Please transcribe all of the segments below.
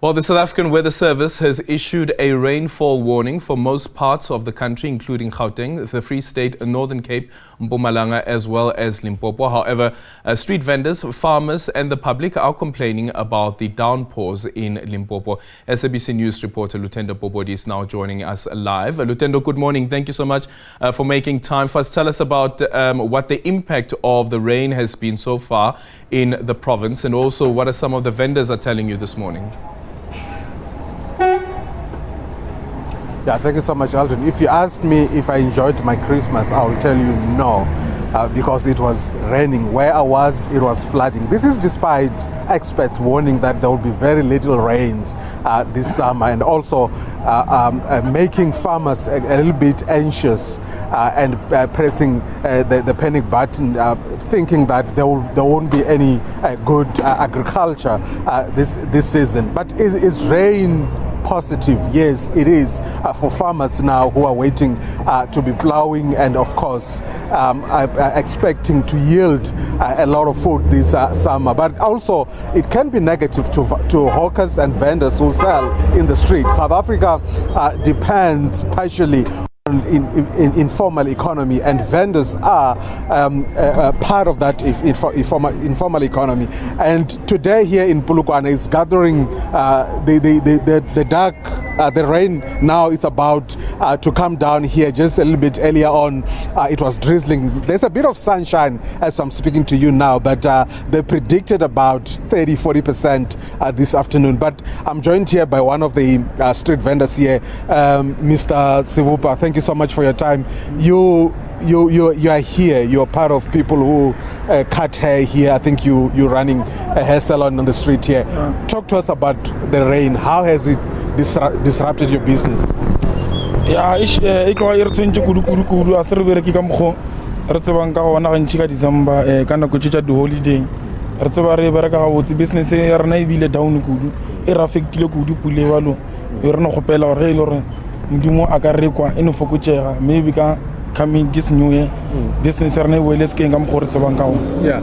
Well, the South African Weather Service has issued a rainfall warning for most parts of the country, including Gauteng, the Free State, Northern Cape, Mpumalanga, as well as Limpopo. However, street vendors, farmers and the public are complaining about the downpours in Limpopo. SABC News Reporter Lutendo Bobodi is now joining us live. Lutendo, good morning. Thank you so much for making time for us. Tell us about what the impact of the rain has been so far in the province, and also what are some of the vendors are telling you this morning. Yeah, thank you so much, Alton. If you asked me if I enjoyed my Christmas, I will tell you no, because it was raining. Where I was, it was flooding. This is despite experts warning that there will be very little rains this summer, and also making farmers a little bit anxious and pressing the panic button, thinking that there won't be any good agriculture this season. But is rain positive? Yes, it is for farmers now who are waiting to be plowing and of course expecting to yield a lot of food this summer. But also it can be negative to hawkers and vendors who sell in the streets. South Africa depends partially in informal economy, and vendors are part of that informal economy. And today here in Polokwane is gathering the rain. Now it's about to come down here. Just a little bit earlier on, it was drizzling. There's a bit of sunshine as I'm speaking to you now, but they predicted about 30-40% this afternoon. But I'm joined here by one of the street vendors here, Mr. Sivupa. Thank you so much for your time. You are here. You're part of people who cut hair here. I think you're running a hair salon on the street here. Talk to us about the rain. How has it disrupted your business? Yeah, ik wou hier tuntje kudu asirbe ki kam kho retsebang ka gona gantši ka December ka nako tša di holiday retseba re bereka ga botse business ya rena e bile down kudu e ra affectile kudu pule balo e rena gopela gore e le gore modimo a ka rekwa e no fokotšega maybe ka coming this new year business ya rena e wele skeng ka mokgo retsebang ka gona. Yeah,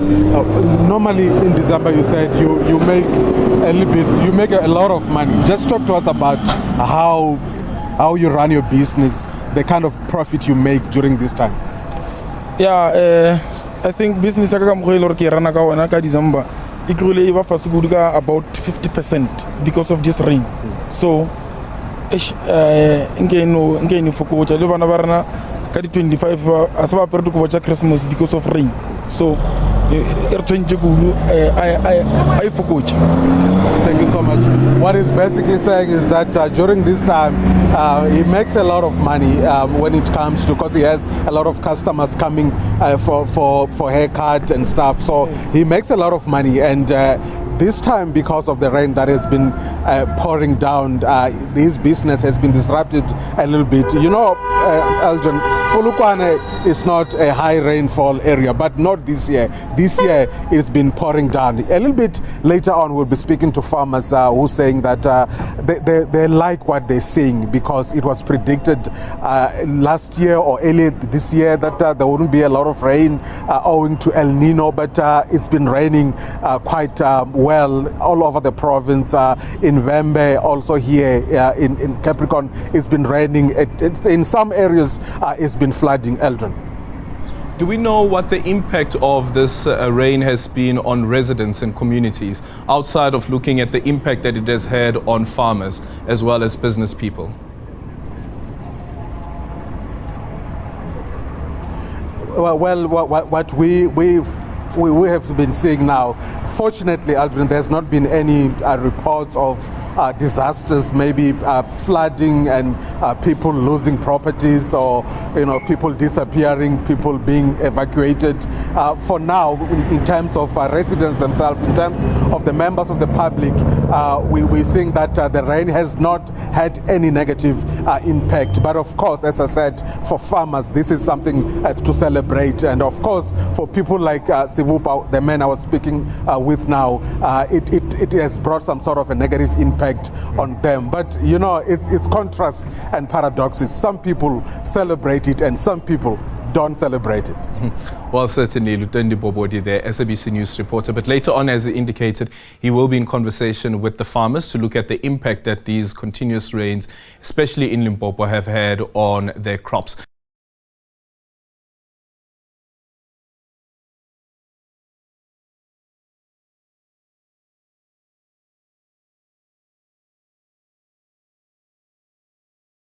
normally in December you said you make a little bit, you make a lot of money. Just talk to us about how you run your business, the kind of profit you make during this time. Yeah, I think business ya ka mokgo e le gore ke rana ka ona ka December e tlile e ba fase kudu ka about 50% because of this rain. So ngeno fokotša le bana ba rena ka di 25 a se ba apere dikobo tša Christmas because of rain. So Thank you so much. What he's basically saying is that during this time he makes a lot of money when it comes to, because he has a lot of customers coming for haircut and stuff, so he makes a lot of money. And this time, because of the rain that has been pouring down, his business has been disrupted a little bit. You know, Elgin, Polokwane is not a high rainfall area, but not this year. This year it's been pouring down. A little bit later on we'll be speaking to farmers who are saying that they like what they're seeing, because it was predicted last year or earlier this year that there wouldn't be a lot of rain owing to El Nino, but it's been raining quite well all over the province. In Vembe, also here in Capricorn, it's been raining. In some areas it's been flooding. Eldrin, do we know what the impact of this rain has been on residents and communities, outside of looking at the impact that it has had on farmers as well as business people? Well, what we have been seeing now, fortunately, Aldrin, there's not been any reports of disasters, maybe flooding and people losing properties, or people disappearing, people being evacuated. For now, in terms of residents themselves, in terms of the members of the public, we're seeing that the rain has not had any negative impact. But of course, as I said, for farmers, this is something to celebrate. And of course, for people like Sivupa, the man I was speaking with now, it has brought some sort of a negative impact on them. But it's contrasts and paradoxes. Some people celebrate it and some people don't celebrate it. Well, certainly, Lutendo Bobodi there, SABC News Reporter. But later on, as he indicated, he will be in conversation with the farmers to look at the impact that these continuous rains, especially in Limpopo, have had on their crops.